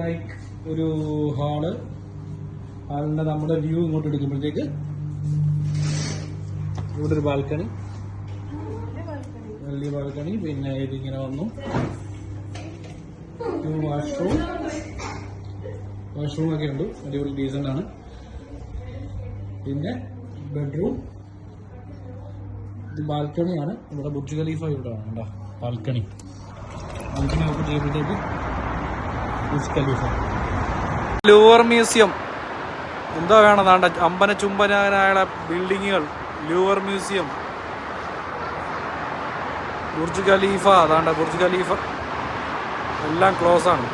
Like ഒരു hall. ഹാളിന്റെ നമ്മുടെ view ഇങ്ങോട്ട് എടുക്കുമ്പോഴത്തേക്ക് ഇവിടെ ഒരു ബാൽക്കണി, വലിയ ബാൽക്കണി. പിന്നെ ഇതിങ്ങനെ വന്നു വാഷ്റൂം ഒക്കെ ഉണ്ട്, അടിപൊളി ഡീസൻ്റ് ആണ്. പിന്നെ ബെഡ്റൂം, ഇത് ബാൽക്കണിയാണ്. ഇവിടെ ബുർജ് ഖലീഫ ഇവിടെ ആണ് കേട്ടോ ബാൽക്കണി. ബാൽക്കണി ഓപ്പൺ ചെയ്യുമ്പോഴത്തേക്ക് ബുർജ് ഖലീഫ. ലൂവർ മ്യൂസിയം എന്താ വേണം, താണ്ട അമ്പന ചുംബനായ ബിൽഡിങ്ങുകൾ. ലൂവർ മ്യൂസിയം, ബുർജ് ഖലീഫ, അതാണ്ട ബുർജ് ഖലീഫ എല്ലാം ക്ലോസ് ആണ്.